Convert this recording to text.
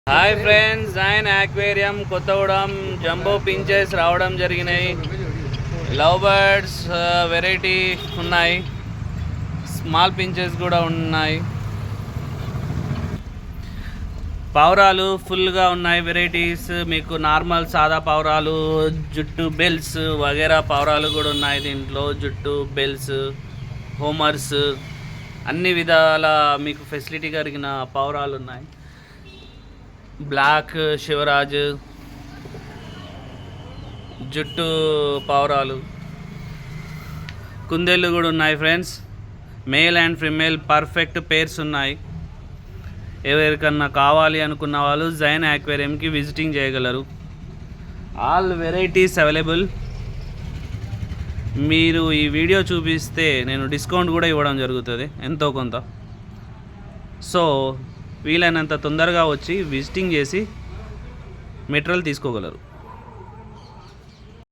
Hi friends, Jain aquarium Kothagudem jumbo pinches రావడం జరిగినాయి. Love birds variety ఉన్నాయి, స్మాల్ పించెస్ కూడా ఉన్నాయి. పావురాలు ఫుల్గా ఉన్నాయి వెరైటీస్. మీకు నార్మల్ సాదా పావురాలు, జుట్టు బెల్స్ వగేరా పావురాలు కూడా ఉన్నాయి దీంట్లో. జుట్టు బెల్స్, హోమర్స్, అన్ని విధాల మీకు ఫెసిలిటీ కలిగిన పావురాలు ఉన్నాయి. బ్లాక్ శివరాజ్, జుట్టు పావురాలు, కుందేళ్ళు కూడా ఉన్నాయి friends. Male and female perfect pairs ఉన్నాయి. ఎవరికన్నా కావాలి అనుకున్న వాళ్ళు జైన్ అక్వేరియంకి విజిటింగ్ చేయగలరు. All varieties available. మీరు ఈ వీడియో చూపిస్తే నేను డిస్కౌంట్ కూడా ఇవ్వడం జరుగుతుంది ఎంతో కొంత. సో వీలైనంత తొందరగా వచ్చి విజిటింగ్ చేసి మెటీరియల్ తీసుకోగలరు.